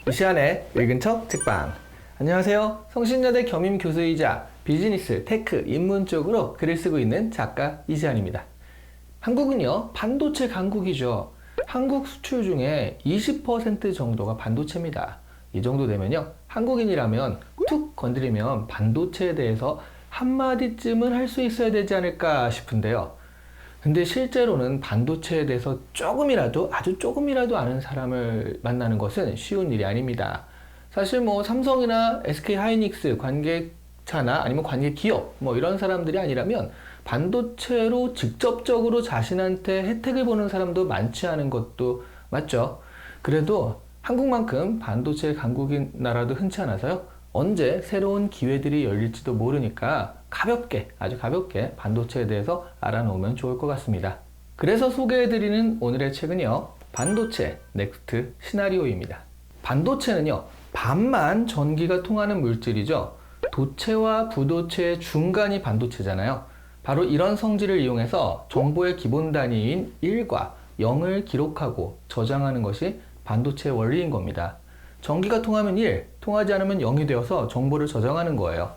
이 시간에 읽은 척 책방. 안녕하세요. 성신여대 겸임 교수이자 비즈니스, 테크, 인문 쪽으로 글을 쓰고 있는 작가 이시안입니다. 한국은요, 반도체 강국이죠. 한국 수출 중에 20% 정도가 반도체입니다. 이 정도 되면요, 한국인이라면 툭 건드리면 반도체에 대해서 한마디쯤은 할 수 있어야 되지 않을까 싶은데요. 근데 실제로는 반도체에 대해서 조금이라도, 아주 조금이라도 아는 사람을 만나는 것은 쉬운 일이 아닙니다. 사실 뭐 삼성이나 SK 하이닉스 관계차나 아니면 관계 기업 뭐 이런 사람들이 아니라면 반도체로 직접적으로 자신한테 혜택을 보는 사람도 많지 않은 것도 맞죠. 그래도 한국만큼 반도체 강국인 나라도 흔치 않아서요. 언제 새로운 기회들이 열릴지도 모르니까 가볍게, 아주 가볍게 반도체에 대해서 알아놓으면 좋을 것 같습니다. 그래서 소개해드리는 오늘의 책은요, 반도체 넥스트 시나리오입니다. 반도체는요, 반만 전기가 통하는 물질이죠. 도체와 부도체의 중간이 반도체잖아요. 바로 이런 성질을 이용해서 정보의 기본 단위인 1과 0을 기록하고 저장하는 것이 반도체의 원리인 겁니다. 전기가 통하면 1, 통하지 않으면 0이 되어서 정보를 저장하는 거예요.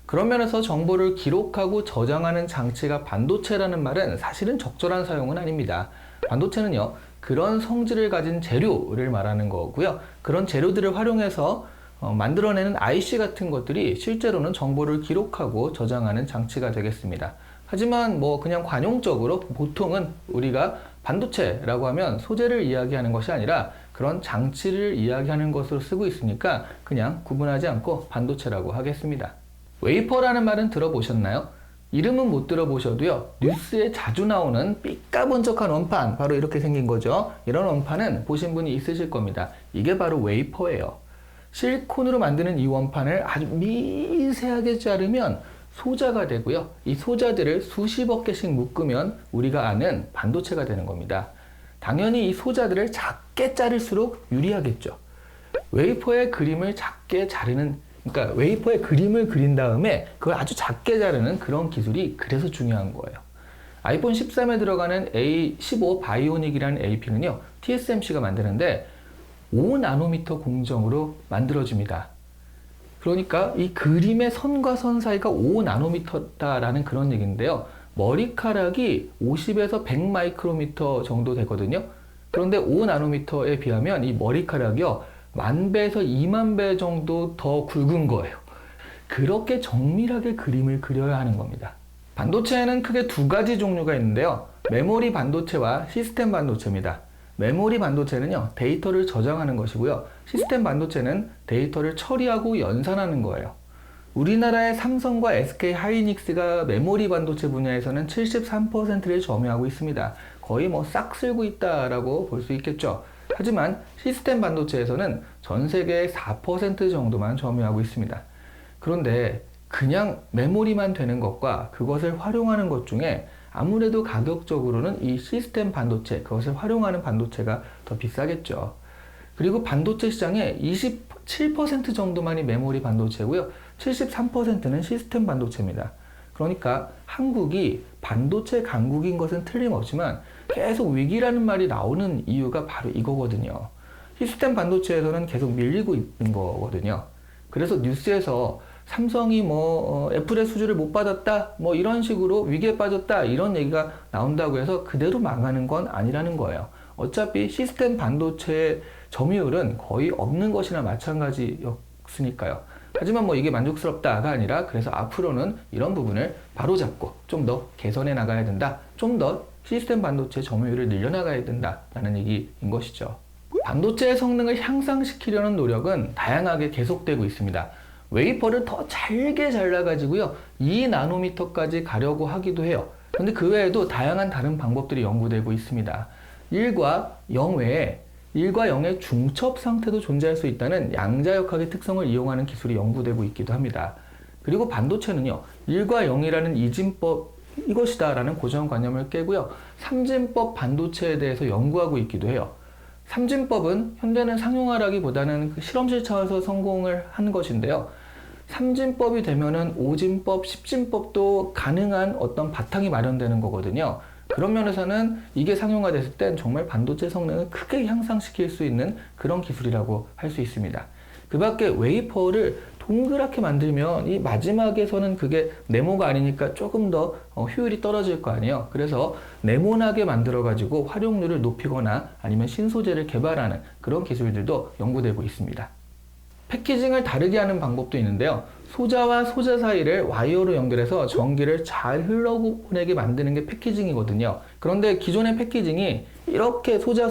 그런 면에서 정보를 기록하고 저장하는 장치가 반도체라는 말은 사실은 적절한 사용은 아닙니다. 반도체는요, 그런 성질을 가진 재료를 말하는 거고요. 그런 재료들을 활용해서 만들어내는 IC 같은 것들이 실제로는 정보를 기록하고 저장하는 장치가 되겠습니다. 하지만 뭐 그냥 관용적으로 보통은 우리가 반도체라고 하면 소재를 이야기하는 것이 아니라 그런 장치를 이야기하는 것으로 쓰고 있으니까 그냥 구분하지 않고 반도체라고 하겠습니다. 웨이퍼라는 말은 들어보셨나요? 이름은 못 들어보셔도요, 뉴스에 자주 나오는 삐까번쩍한 원판, 바로 이렇게 생긴 거죠. 이런 원판은 보신 분이 있으실 겁니다. 이게 바로 웨이퍼예요. 실리콘으로 만드는 이 원판을 아주 미세하게 자르면 소자가 되고요. 이 소자들을 수십억 개씩 묶으면 우리가 아는 반도체가 되는 겁니다. 당연히 이 소자들을 작게 자를수록 유리하겠죠. 웨이퍼의 그림을 작게 자르는, 그러니까 웨이퍼의 그림을 그린 다음에 그걸 아주 작게 자르는 그런 기술이 그래서 중요한 거예요. 아이폰 13에 들어가는 A15 바이오닉이라는 AP는요, TSMC가 만드는데 5나노미터 공정으로 만들어집니다. 그러니까 이 그림의 선과 선 사이가 5나노미터다라는 그런 얘기인데요. 머리카락이 50에서 100 마이크로미터 정도 되거든요. 그런데 5나노미터에 비하면 이 머리카락이요, 10,000배에서 20,000배 정도 더 굵은 거예요. 그렇게 정밀하게 그림을 그려야 하는 겁니다. 반도체에는 크게 두 가지 종류가 있는데요. 메모리 반도체와 시스템 반도체입니다. 메모리 반도체는요, 데이터를 저장하는 것이고요. 시스템 반도체는 데이터를 처리하고 연산하는 거예요. 우리나라의 삼성과 SK 하이닉스가 메모리 반도체 분야에서는 73%를 점유하고 있습니다. 거의 뭐 싹 쓸고 있다라고 볼 수 있겠죠. 하지만 시스템 반도체에서는 전 세계의 4% 정도만 점유하고 있습니다. 그런데 그냥 메모리만 되는 것과 그것을 활용하는 것 중에 아무래도 가격적으로는 이 시스템 반도체, 그것을 활용하는 반도체가 더 비싸겠죠. 그리고 반도체 시장의 27% 정도만이 메모리 반도체고요. 73%는 시스템 반도체입니다. 그러니까 한국이 반도체 강국인 것은 틀림없지만 계속 위기라는 말이 나오는 이유가 바로 이거거든요. 시스템 반도체에서는 계속 밀리고 있는 거거든요. 그래서 뉴스에서 삼성이 애플의 수주를 못 받았다, 뭐 이런 식으로 위기에 빠졌다, 이런 얘기가 나온다고 해서 그대로 망하는 건 아니라는 거예요. 어차피 시스템 반도체의 점유율은 거의 없는 것이나 마찬가지였으니까요. 하지만 뭐 이게 만족스럽다가 아니라 그래서 앞으로는 이런 부분을 바로잡고 좀 더 개선해 나가야 된다, 좀 더 시스템 반도체 점유율을 늘려나가야 된다라는 얘기인 것이죠. 반도체의 성능을 향상시키려는 노력은 다양하게 계속되고 있습니다. 웨이퍼를 더 잘게 잘라가지고요, 2나노미터까지 가려고 하기도 해요. 근데 그 외에도 다양한 다른 방법들이 연구되고 있습니다. 1과 0 외에 1과 0의 중첩 상태도 존재할 수 있다는 양자역학의 특성을 이용하는 기술이 연구되고 있기도 합니다. 그리고 반도체는요, 1과 0이라는 이진법 이것이다 라는 고정관념을 깨고요, 삼진법 반도체에 대해서 연구하고 있기도 해요. 삼진법은 현재는 상용화라기보다는 실험실 차원에서 성공을 한 것인데요. 삼진법이 되면은 오진법, 십진법도 가능한 어떤 바탕이 마련되는 거거든요. 그런 면에서는 이게 상용화됐을 땐 정말 반도체 성능을 크게 향상시킬 수 있는 그런 기술이라고 할 수 있습니다. 그 밖에 웨이퍼를 동그랗게 만들면 이 마지막에서는 그게 네모가 아니니까 조금 더 효율이 떨어질 거 아니에요. 그래서 네모나게 만들어 가지고 활용률을 높이거나 아니면 신소재를 개발하는 그런 기술들도 연구되고 있습니다. 패키징을 다르게 하는 방법도 있는데요. 소자와 소자 사이를 와이어로 연결해서 전기를 잘 흘러보내게 만드는 게 패키징이거든요. 그런데 기존의 패키징이 이렇게 소자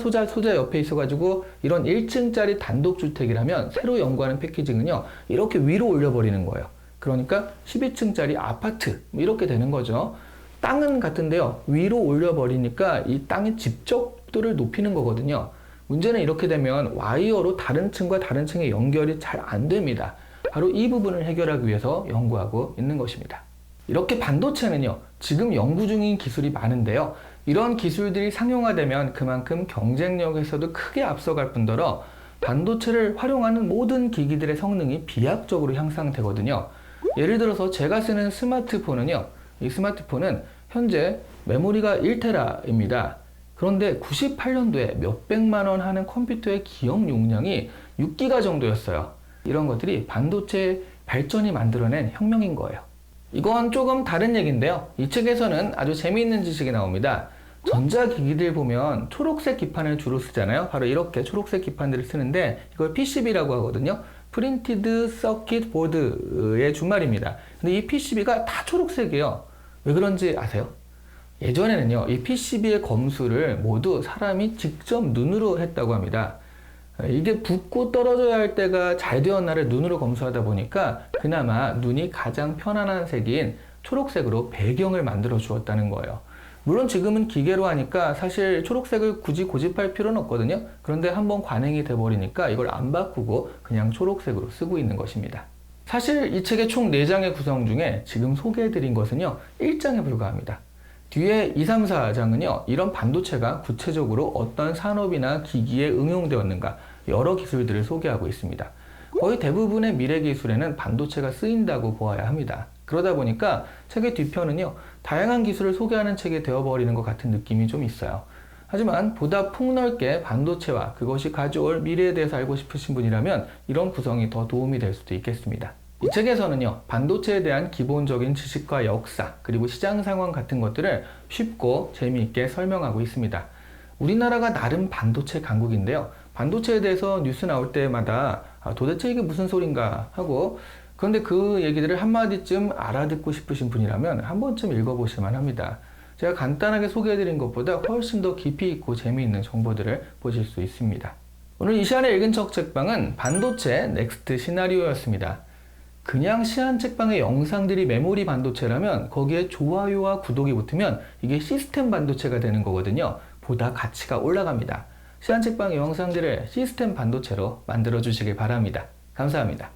옆에 있어가지고 이런 1층짜리 단독주택이라면 새로 연구하는 패키징은요, 이렇게 위로 올려버리는 거예요. 그러니까 12층짜리 아파트 이렇게 되는 거죠. 땅은 같은데요, 위로 올려버리니까 이 땅의 집적도를 높이는 거거든요. 문제는 이렇게 되면 와이어로 다른 층과 다른 층의 연결이 잘 안 됩니다. 바로 이 부분을 해결하기 위해서 연구하고 있는 것입니다. 이렇게 반도체는요, 지금 연구 중인 기술이 많은데요. 이런 기술들이 상용화되면 그만큼 경쟁력에서도 크게 앞서갈 뿐더러 반도체를 활용하는 모든 기기들의 성능이 비약적으로 향상되거든요. 예를 들어서 제가 쓰는 스마트폰은요, 이 스마트폰은 현재 메모리가 1테라입니다. 그런데 98년도에 몇백만 원 하는 컴퓨터의 기억 용량이 6기가 정도였어요. 이런 것들이 반도체 발전이 만들어낸 혁명인 거예요. 이건 조금 다른 얘기인데요. 이 책에서는 아주 재미있는 지식이 나옵니다. 전자기기들 보면 초록색 기판을 주로 쓰잖아요. 바로 이렇게 초록색 기판들을 쓰는데 이걸 PCB라고 하거든요. Printed Circuit Board의 준말입니다. 근데 이 PCB가 다 초록색이에요. 왜 그런지 아세요? 예전에는요, 이 PCB의 검수를 모두 사람이 직접 눈으로 했다고 합니다. 이게 붓고 떨어져야 할 때가 잘 되었나를 눈으로 검수하다 보니까 그나마 눈이 가장 편안한 색인 초록색으로 배경을 만들어 주었다는 거예요. 물론 지금은 기계로 하니까 사실 초록색을 굳이 고집할 필요는 없거든요. 그런데 한번 관행이 돼버리니까 이걸 안 바꾸고 그냥 초록색으로 쓰고 있는 것입니다. 사실 이 책의 총 4장의 구성 중에 지금 소개해드린 것은요, 1장에 불과합니다. 뒤에 2, 3, 4장은요, 이런 반도체가 구체적으로 어떤 산업이나 기기에 응용되었는가 여러 기술들을 소개하고 있습니다. 거의 대부분의 미래 기술에는 반도체가 쓰인다고 보아야 합니다. 그러다 보니까 책의 뒤편은요, 다양한 기술을 소개하는 책이 되어버리는 것 같은 느낌이 좀 있어요. 하지만 보다 폭넓게 반도체와 그것이 가져올 미래에 대해서 알고 싶으신 분이라면 이런 구성이 더 도움이 될 수도 있겠습니다. 이 책에서는요, 반도체에 대한 기본적인 지식과 역사, 그리고 시장 상황 같은 것들을 쉽고 재미있게 설명하고 있습니다. 우리나라가 나름 반도체 강국인데요. 반도체에 대해서 뉴스 나올 때마다 도대체 이게 무슨 소린가 하고, 그런데 그 얘기들을 한마디쯤 알아듣고 싶으신 분이라면 한 번쯤 읽어보실만 합니다. 제가 간단하게 소개해드린 것보다 훨씬 더 깊이 있고 재미있는 정보들을 보실 수 있습니다. 오늘 이 시간에 읽은 척 책방은 반도체 넥스트 시나리오였습니다. 그냥 시안 책방의 영상들이 메모리 반도체라면 거기에 좋아요와 구독이 붙으면 이게 시스템 반도체가 되는 거거든요. 보다 가치가 올라갑니다. 시안 책방의 영상들을 시스템 반도체로 만들어 주시길 바랍니다. 감사합니다.